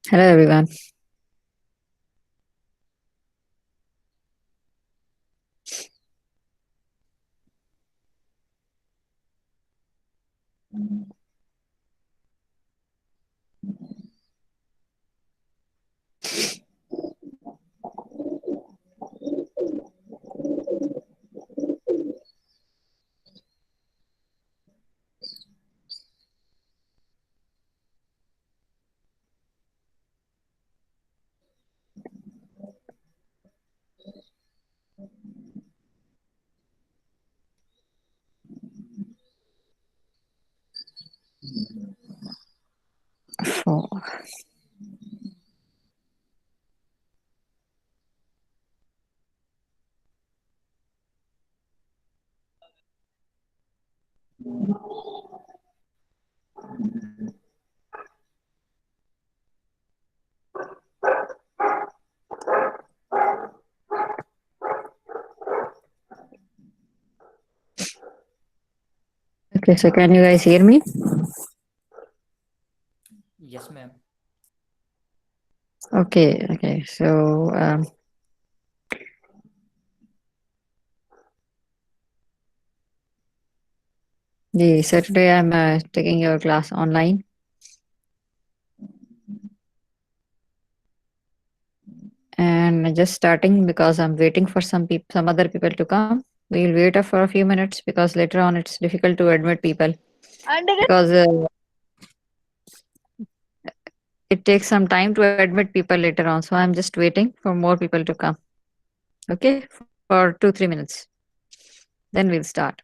Hello, everyone. For okay, so can you guys hear me? Yes, ma'am. Okay. So today I'm taking your class online, and just starting because I'm waiting for some other people to come. We'll wait for a few minutes because later on it's difficult to admit people because it takes some time to admit people later on. So I'm just waiting for more people to come. Okay, for 2-3 minutes. Then we'll start.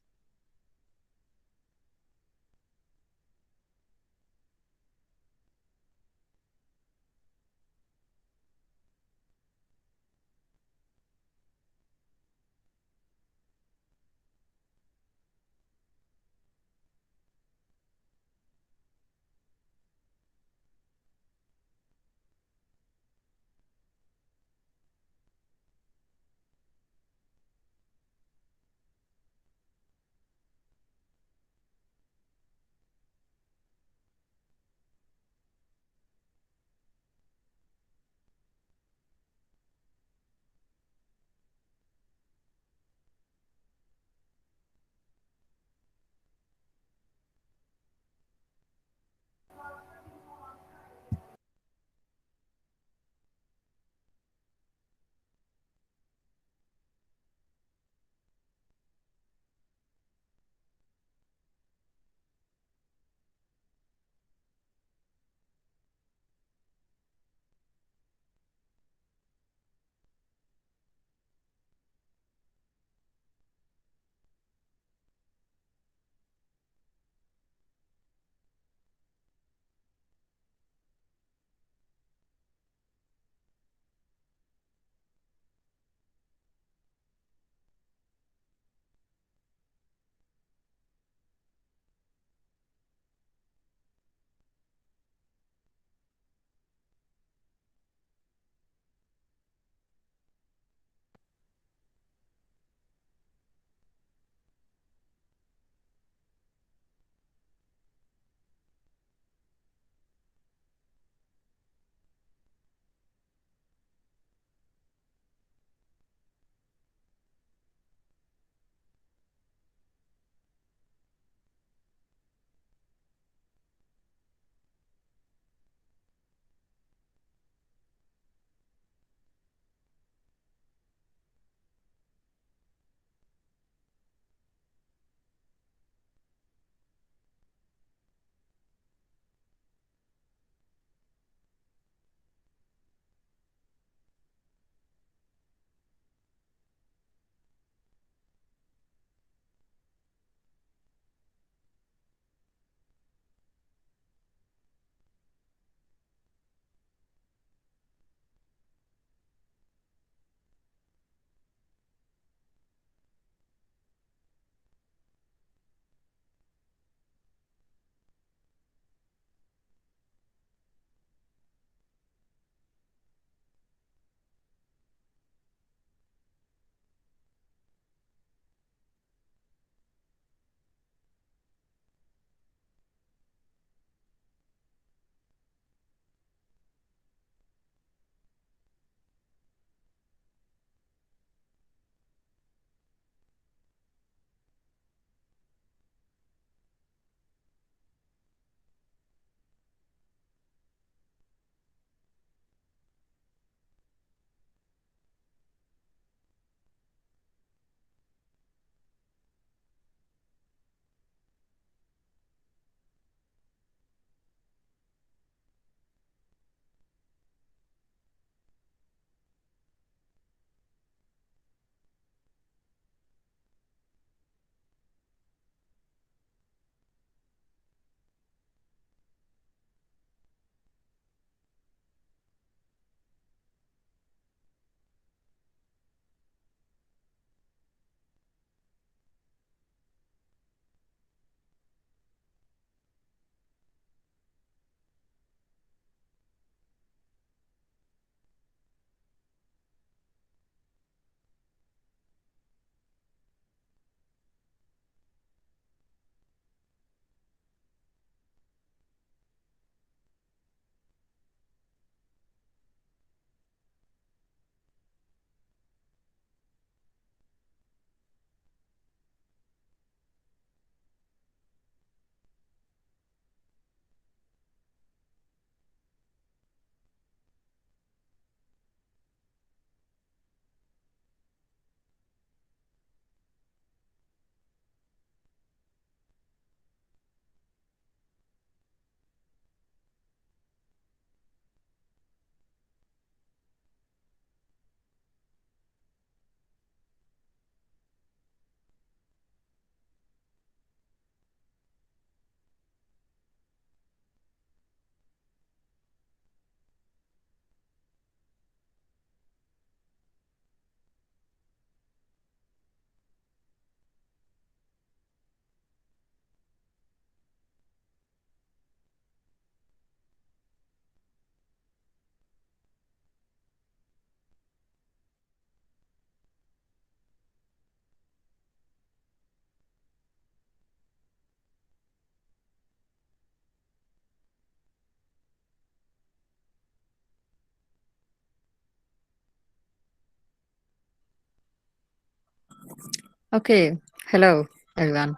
Okay, hello everyone.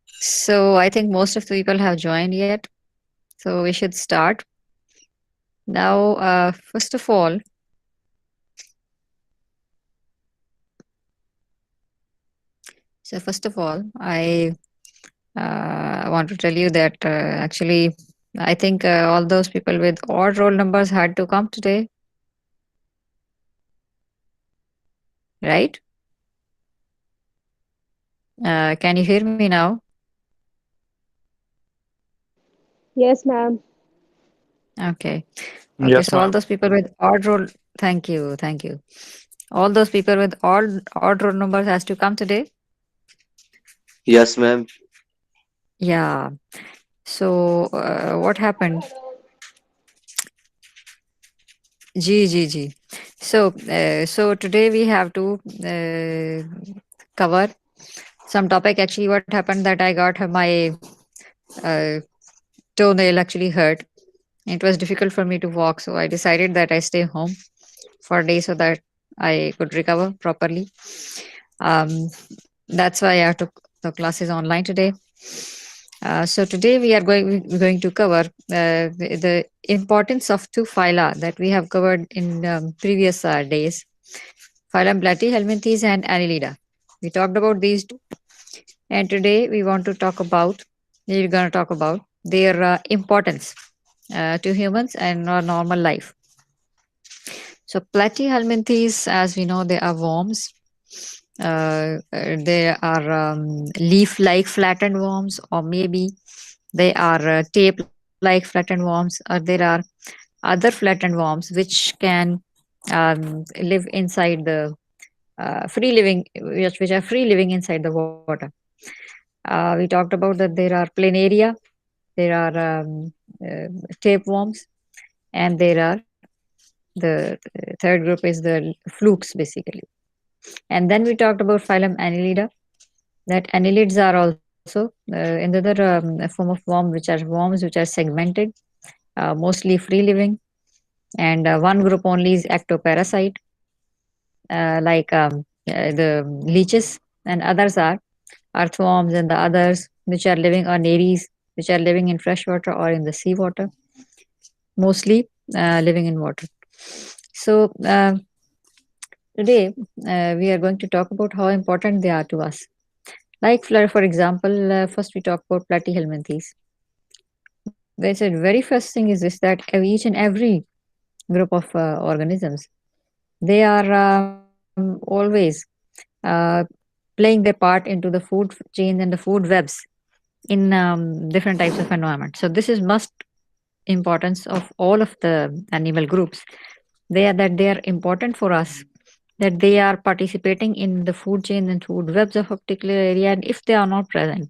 So I think most of the people have joined yet. So we should start now. First of all, I want to tell you that actually I think all those people with odd roll numbers had to come today, right? Can you hear me now? Yes, ma'am. Okay. Okay. Yes, So all ma'am. those people with odd roll. Thank you. Thank you. All those people with odd roll numbers has to come today. Yes, ma'am. Yeah. So what happened? G. So today we have to cover some topic. Actually, what happened that I got my uh, toenail actually hurt. It was difficult for me to walk, so I decided that I stay home for a day so that I could recover properly. Um, that's why I took the classes online today. So today we're going to cover the importance of two phyla that we have covered in previous days. Phylum Platyhelminthes and Annelida. We talked about these two, and today we're going to talk about their importance to humans and our normal life. So Platyhelminthes, as we know, they are worms. They are leaf-like flattened worms, or maybe they are tape-like flattened worms, or there are other flattened worms which can live inside the free living, which are free living inside the water. We talked about that there are planaria, there are tapeworms, and there are the third group is the flukes basically. And then we talked about phylum Annelida, that annelids are also another form of worm, which are segmented, mostly free living, and one group only is ectoparasite, like the leeches, and others are earthworms, and the others which are living on aries, which are living in fresh water or in the seawater, mostly living in water. So today we are going to talk about how important they are to us. Like for example, first we talk about platyhelminthes. They said very first thing is this, that each and every group of organisms, they are always uh, playing their part into the food chain and the food webs in different types of environment. So this is must importance of all of the animal groups. They are important for us, that they are participating in the food chain and food webs of a particular area, and if they are not present,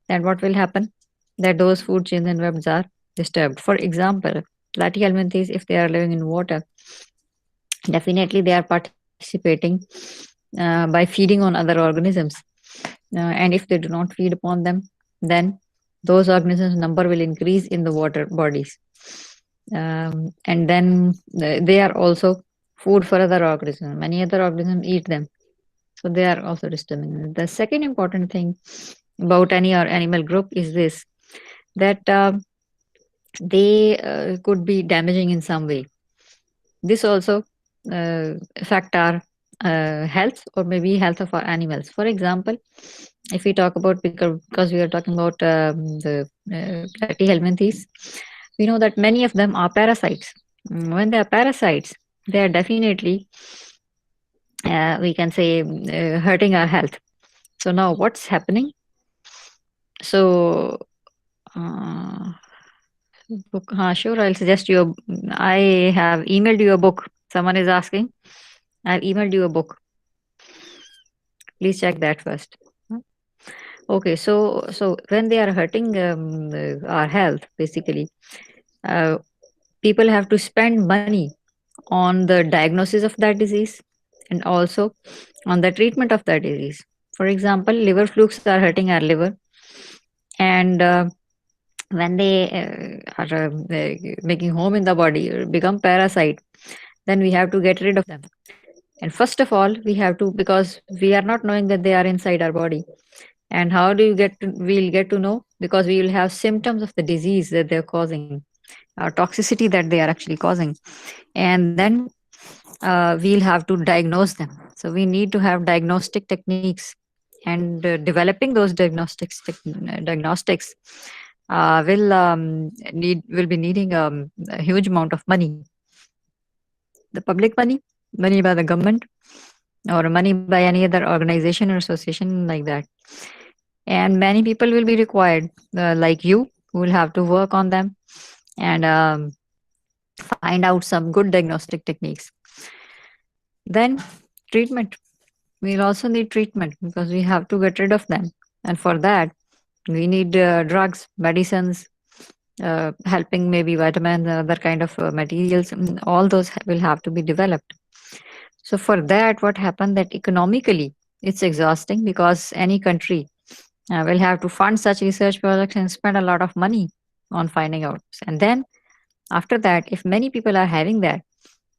then what will happen, that those food chains and webs are disturbed. For example, platyhelminthes, if they are living in water, definitely they are participating by feeding on other organisms. And if they do not feed upon them, then those organisms number will increase in the water bodies. And then they are also food for other organisms. Many other organisms eat them, so they are also disturbing. The second important thing about any or animal group is this, that they could be damaging in some way. This also affect our health, or maybe health of our animals. For example, if we talk about, because we are talking about the platyhelminthes, we know that many of them are parasites. When they are parasites, they are definitely, we can say, hurting our health. So now what's happening? So uh, book, sure, I'll suggest you. I have emailed you a book. Someone is asking. I've emailed you a book. Please check that first. Okay, so when they are hurting our health, basically, uh, people have to spend money on the diagnosis of that disease, and also on the treatment of that disease. For example, liver flukes are hurting our liver, and when they are making home in the body, become parasite, then we have to get rid of them. And first of all, we have to, because we are not knowing that they are inside our body. And how do you get to, we'll get to know? Because we will have symptoms of the disease that they're causing, toxicity that they are actually causing. And then we'll have to diagnose them. So we need to have diagnostic techniques, and developing those diagnostics will be needing a huge amount of money, the public money, money by the government, or money by any other organization or association like that. And many people will be required, like you, who will have to work on them and find out some good diagnostic techniques. Then treatment. We'll also need treatment because we have to get rid of them. And for that, we need drugs, medicines, helping maybe vitamins and other kind of materials. All those will have to be developed. So for that, what happened that economically it's exhausting, because any country will have to fund such research projects and spend a lot of money on finding out. And then after that, if many people are having that,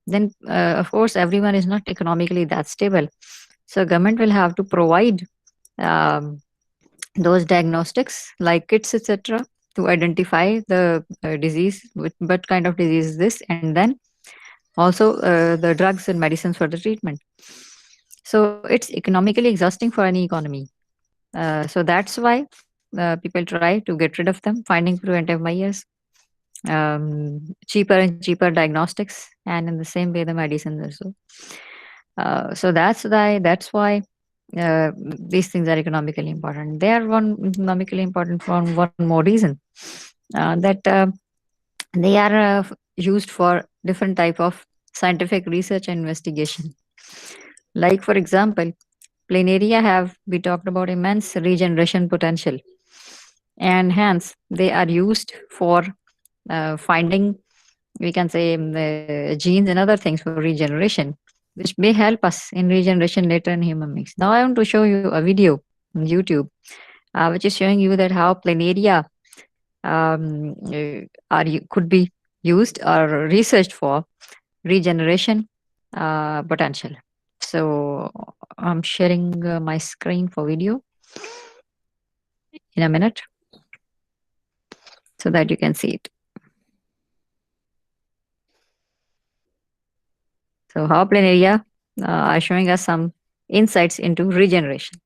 then of course everyone is not economically that stable. So government will have to provide um, those diagnostics like kits, etc., to identify the disease, what kind of disease is this, and then also the drugs and medicines for the treatment. So it's economically exhausting for any economy. So that's why people try to get rid of them, finding preventive measures, cheaper and cheaper diagnostics, and in the same way the medicines also. So that's why these things are economically important. They are one economically important for one more reason, that they are used for different type of scientific research and investigation. Like for example, planaria have, we talked about, immense regeneration potential, and hence they are used for finding, we can say, genes and other things for regeneration, which may help us in regeneration later in human beings. Now I want to show you a video on YouTube, which is showing you that how planaria could be used or researched for regeneration potential. So I'm sharing my screen for video in a minute so that you can see it. So how planaria are showing us some insights into regeneration.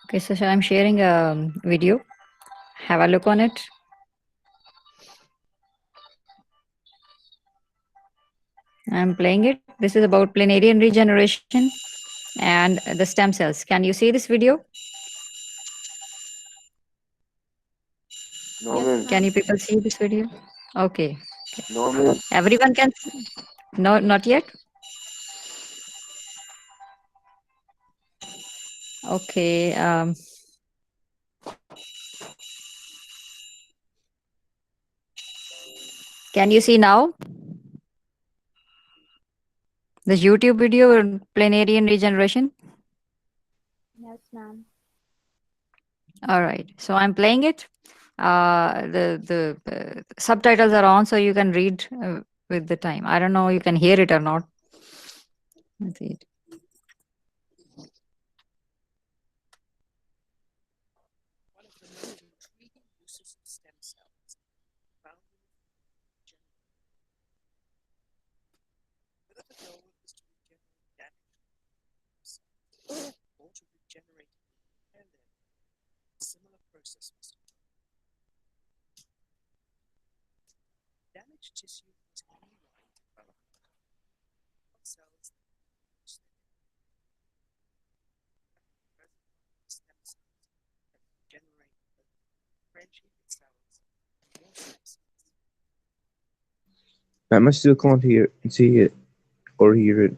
Okay, so I'm sharing a video. Have a look on it. I'm playing it. This is about planarian regeneration and the stem cells. Can you see this video? No, Yes, ma'am. Can ma'am. you people see this video? Okay. No, ma'am. Everyone can. No, not yet. Okay. Can you see now the YouTube video on planarian regeneration? Yes, ma'am. All right. So I'm playing it. The subtitles are on, so you can read with the time. I don't know you can hear it or not. Let's see it. I still can't see it or hear it.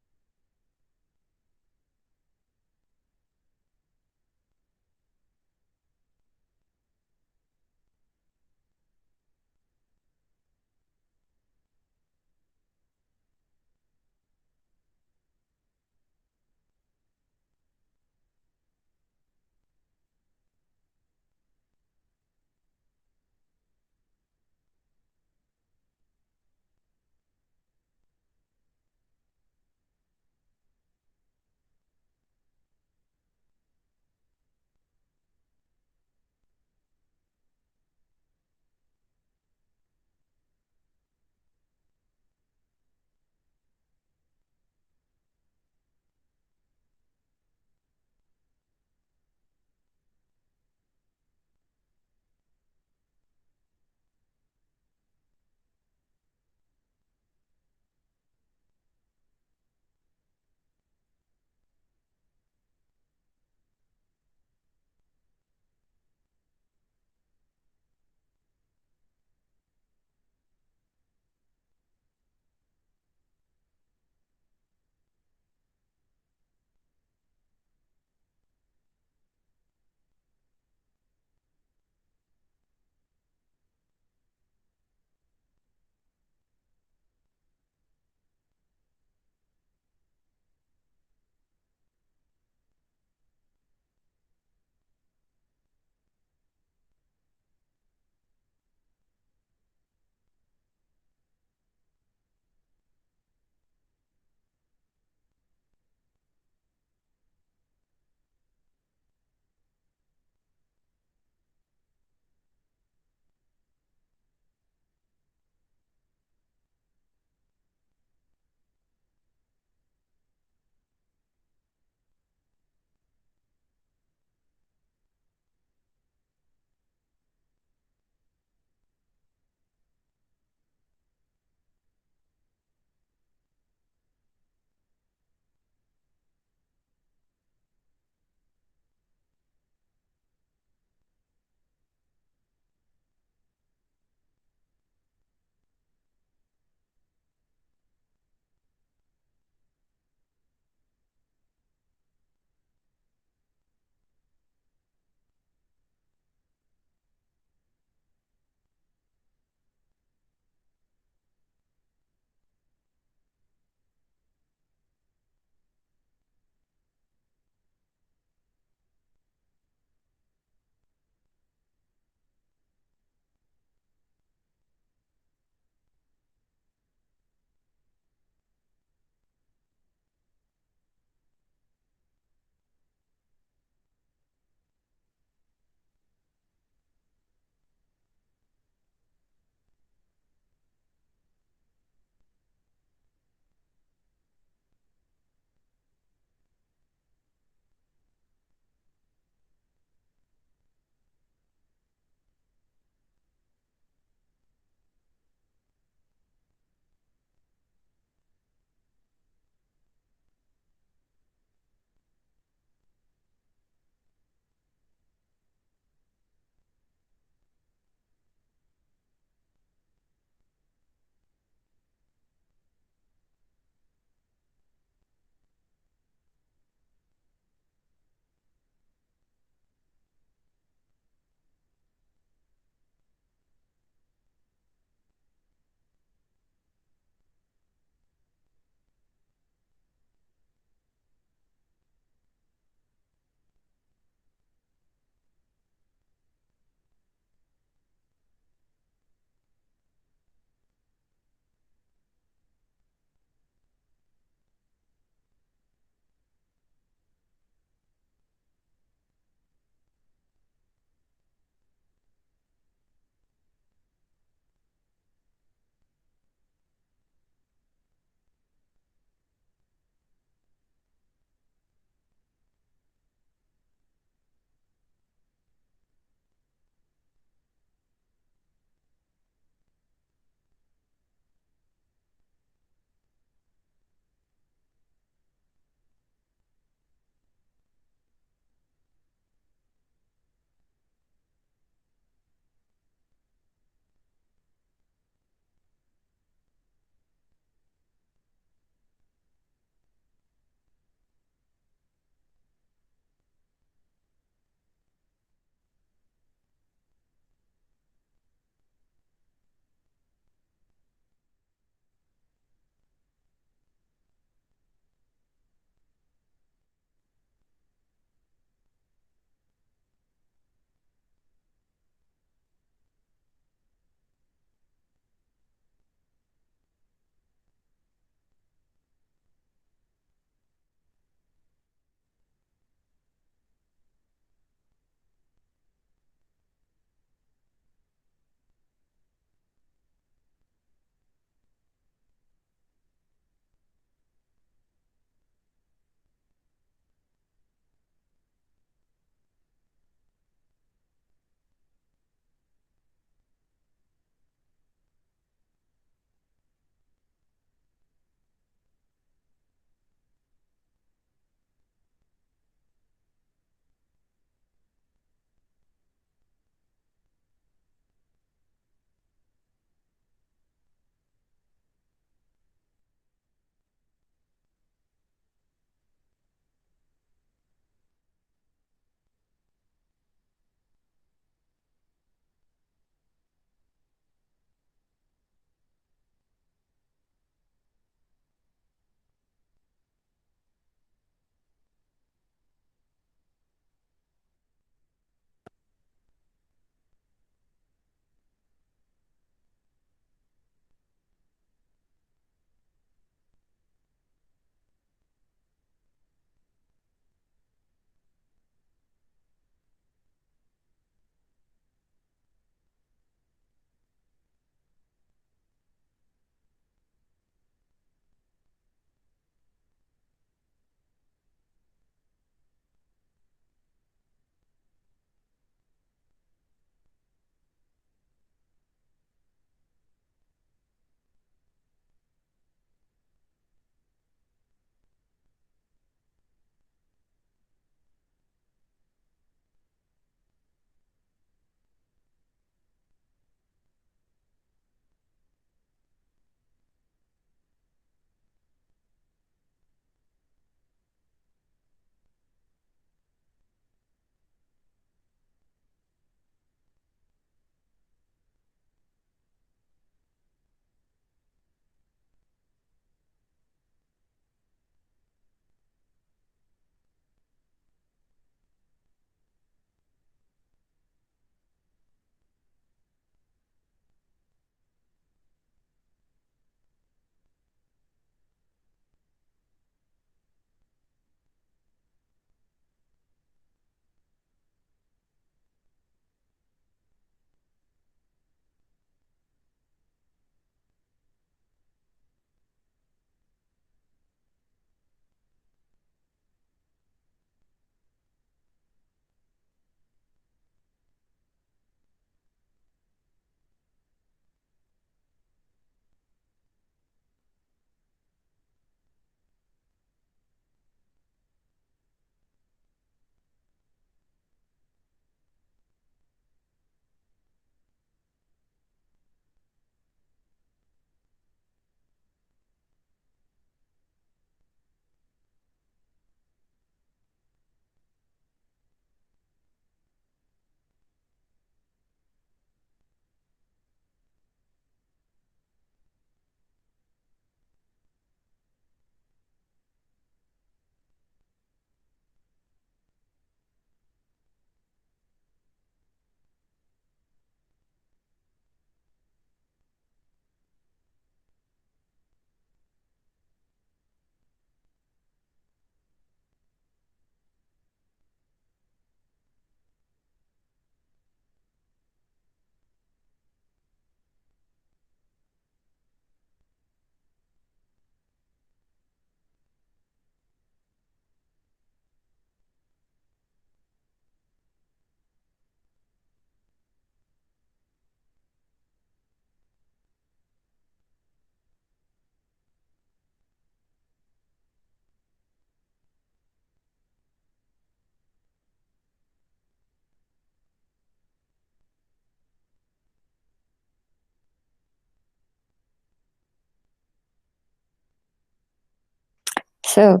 So,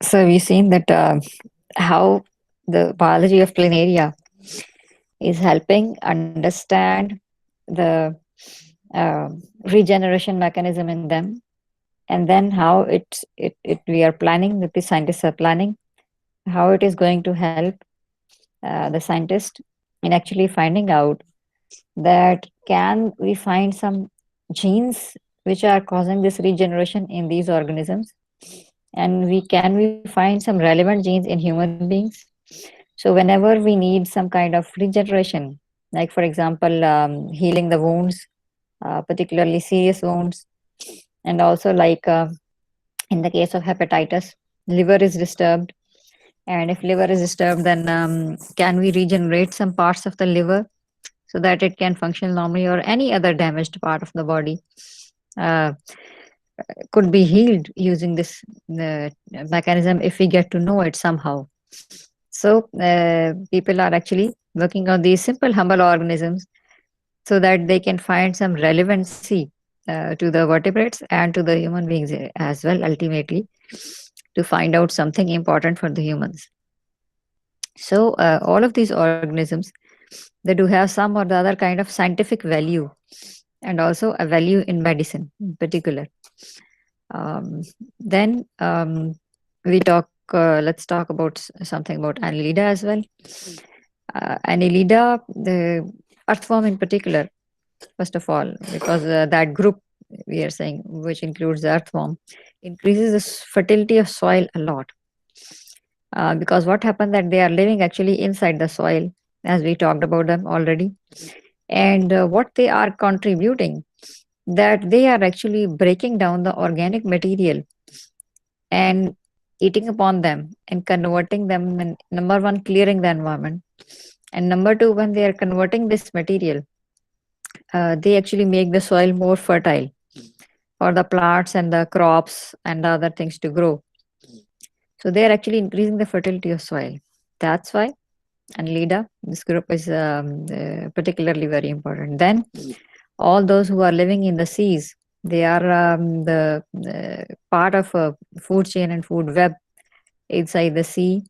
so we've seen that how the biology of planaria is helping understand the uh, regeneration mechanism in them, and then how it we are planning that the scientists are planning how it is going to help the scientist in actually finding out that can we find some genes which are causing this regeneration in these organisms, and we find some relevant genes in human beings. So whenever we need some kind of regeneration, like for example healing the wounds, particularly serious wounds, and also like in the case of hepatitis, liver is disturbed, and if liver is disturbed, then can we regenerate some parts of the liver so that it can function normally, or any other damaged part of the body uh, could be healed using this mechanism if we get to know it somehow. So people are actually working on these simple humble organisms so that they can find some relevancy to the vertebrates and to the human beings as well, ultimately, to find out something important for the humans. So all of these organisms, they do have some or the other kind of scientific value, and also a value in medicine in particular. Then we talk. Let's talk about something about Annelida as well. Annelida, the earthworm in particular, first of all, because that group we are saying, which includes the earthworm, increases the fertility of soil a lot. Because what happened that they are living actually inside the soil, as we talked about them already, and what they are contributing, that they are actually breaking down the organic material and eating upon them and converting them, and number one, clearing the environment, and number two, when they are converting this material, they actually make the soil more fertile for the plants and the crops and the other things to grow. So they are actually increasing the fertility of soil. That's why, and LIDA, this group is particularly very important. Then all those who are living in the seas, they are the part of a food chain and food web inside the sea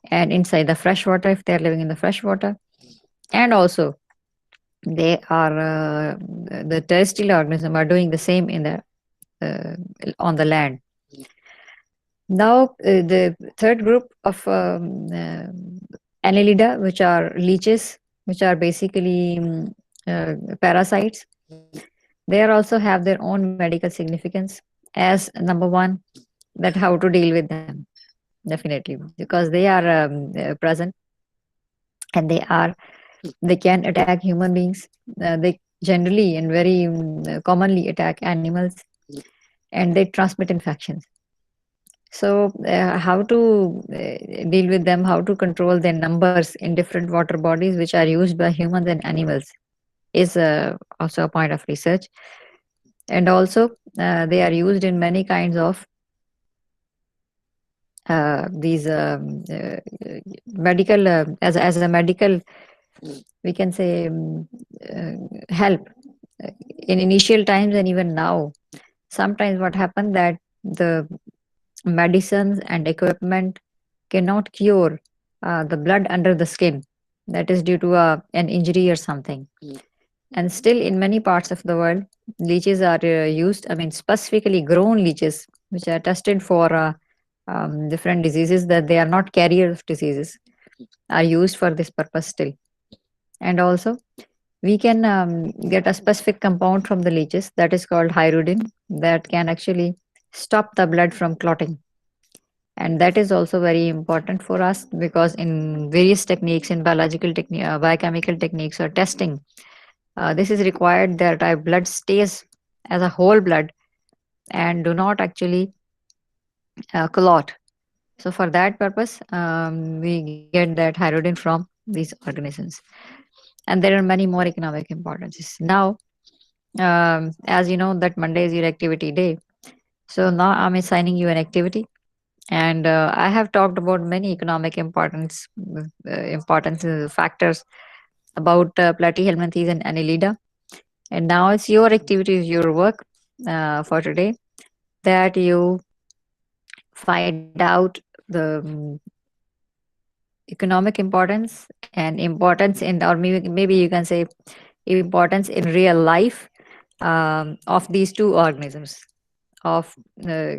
and inside the fresh water if they are living in the fresh water. And also they are the terrestrial organism are doing the same in the uh, on the land. Now the third group of annelida, which are leeches, which are basically parasites, they also have their own medical significance as number one, that how to deal with them, definitely, because they are present, and they can attack human beings. They generally and very commonly attack animals, and they transmit infections. So how to deal with them, how to control their numbers in different water bodies which are used by humans and animals, is also a point of research. And also they are used in many kinds of these medical as a medical, we can say, help in initial times and even now. Sometimes what happened that the medicines and equipment cannot cure the blood under the skin, that is due to an injury or something. And still in many parts of the world, leeches are used, I mean specifically grown leeches, which are tested for different diseases, that they are not carriers of diseases, are used for this purpose still. And also we can get a specific compound from the leeches that is called hydrodin, that can actually stop the blood from clotting. And that is also very important for us, because in various techniques, in biological technique, biochemical techniques or testing, this is required that our blood stays as a whole blood and do not actually clot. So for that purpose, we get that hydrogen from these organisms. And there are many more economic importances. Now, as you know, that Monday is your activity day. So now I'm assigning you an activity. And I have talked about many economic importance factors about platyhelminthes and annelida. And now it's your activity, your work for today, that you find out the economic importance and importance in, or maybe you can say importance in real life of these two organisms, of uh,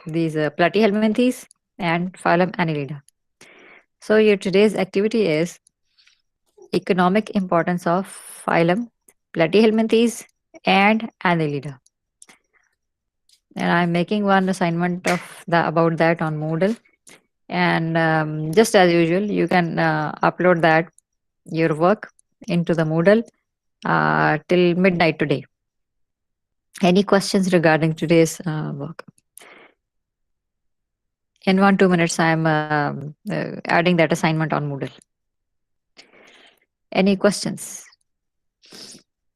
these platyhelminthes and phylum Annelida. So your today's activity is economic importance of phylum Platyhelminthes and Annelida. And I'm making one assignment of the about that on Moodle. And just as usual, you can upload that your work into the Moodle till midnight today. Any questions regarding today's work? In 1 2 minutes, I'm adding that assignment on Moodle. Any questions?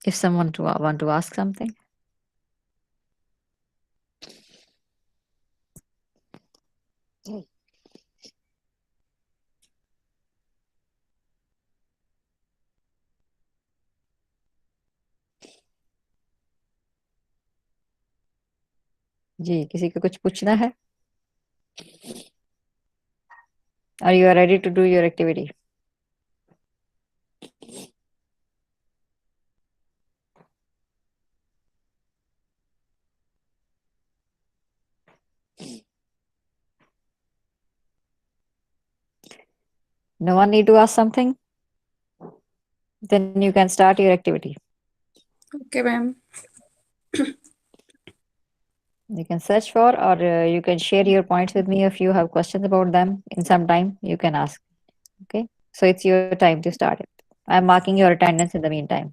If someone to want to ask something. जी, किसी को कुछ पूछना है? Are you ready to do your activity? No one need to ask something? Then you can start your activity. Okay, ma'am. You can search for, or you can share your points with me. If you have questions about them in some time, you can ask. Okay. So it's your time to start it. I'm marking your attendance in the meantime.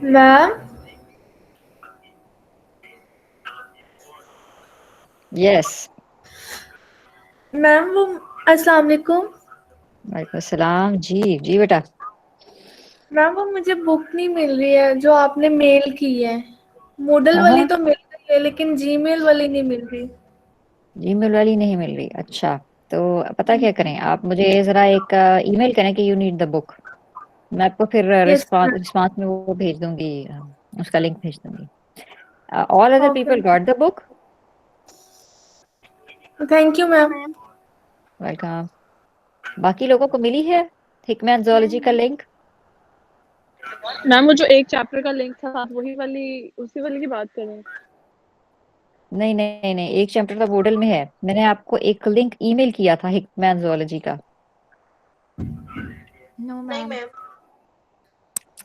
Ma'am yes. Ma'am वो अस्सलाम वालेकुम। वालेकुम सलाम। जी जी बेटा। Ma'am वो मुझे book नहीं मिल रही है जो आपने मेल की है। मूडल वाली हाँ, तो मिल रही है लेकिन जीमेल वाली नहीं मिल रही। जीमेल वाली नहीं मिल रही। अच्छा, तो पता क्या करें, आप मुझे जरा एक ईमेल करें कि यू नीड द बुक। मैं आपको फिर यस रिस्पॉन्स मैम। रिस्पॉन्स में वो भेज दूंगी, उसका लिंक भेज दूंगी। All other okay people got the book. Thank you ma'am. Welcome. बाकी लोगों को मिली है हिकमैन ज़ूलॉजी का लिंक? मैम वो जो एक चैप्टर का लिंक था वही वाली उसी वाली की बात कर रहे हैं। नहीं नहीं नहीं, एक चैप्टर तो बोर्डल में है। मैंने आपको एक लिंक ईमेल किया था हिकमैन ज़ूलॉजी का। No ma'am.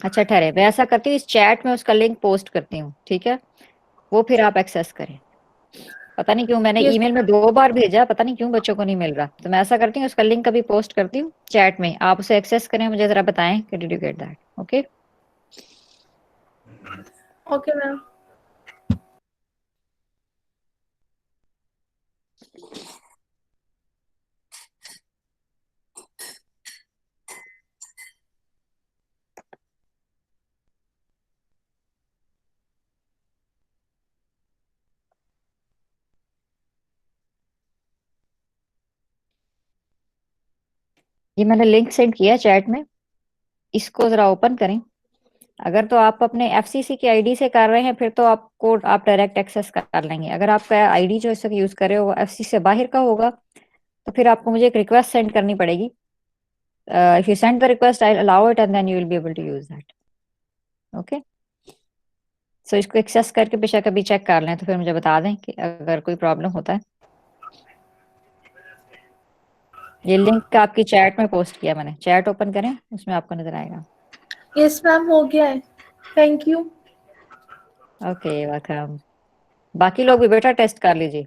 अच्छा ठहरे, मैं ऐसा करती हूँ, इस चैट में उसका लिंक पोस्ट करती हूँ, ठीक है? वो फिर आप एक्सेस करें। पता नहीं क्यों मैंने यस ईमेल में 2 बार भेजा, पता नहीं क्यों बच्चों को नहीं मिल रहा। तो मैं ऐसा करती हूँ, उसका लिंक अभी पोस्ट करती हूँ चैट में, आप उसे एक्सेस करें, मुझे जरा बताएं कि did you get that. Okay. Okay ma'am. ये मैंने लिंक सेंड किया चैट में, इसको जरा ओपन करें। अगर तो आप अपने एफसीसी की आईडी से कर रहे हैं फिर तो आपको आप डायरेक्ट एक्सेस कर लेंगे। अगर आपका आईडी जो इस वक्त यूज कर रहे हो वो एफसीसी से बाहर का होगा तो फिर आपको मुझे एक रिक्वेस्ट सेंड करनी पड़ेगी। If you send the request I allow it and then you will be able to use that. Okay. So इसको एक्सेस करके बेशक कभी चेक कर लें, तो फिर मुझे बता दें कि अगर कोई प्रॉब्लम होता है। ये लिंक आपकी चैट में पोस्ट किया मैंने, चैट ओपन करें, उसमें आपको नजर आएगा। यस मैम हो गया है। Thank you. Okay welcome. बाकी लोग भी बेटा टेस्ट कर लीजिए।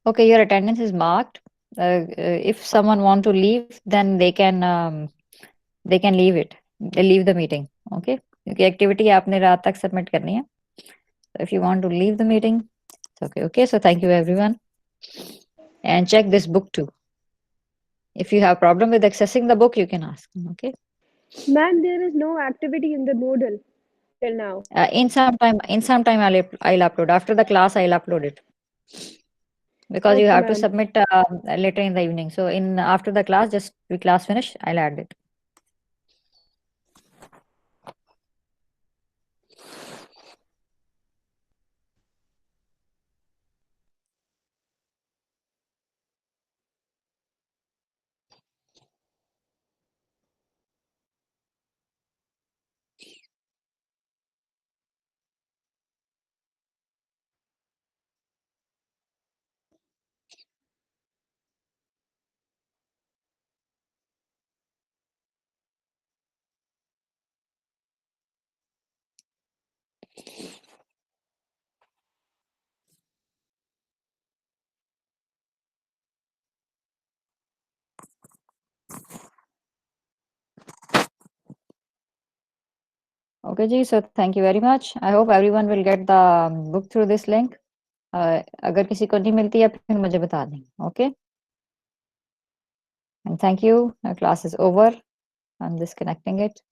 Okay, your attendance is marked. If someone want to leave, then they can leave it. They leave the meeting. Okay, क्योंकि एक्टिविटी आपने रात तक सबमिट करनी है. So if you want to leave the meeting, it's okay. Okay, so thank you everyone, and check this book too. If you have problem with accessing the book, you can ask. Okay. Ma'am, there is no activity in the Moodle till now. In some time I'll upload after the class. I'll upload it because you Okay, have to ma'am. submit later in the evening. So in after the class, just we class finish, I'll add it. Okay, ji. So thank you very much. I hope everyone will get the book through this link. अगर किसी को नहीं मिलती है फिर मुझे बता दें. Okay. And thank you. Our class is over. I'm disconnecting it.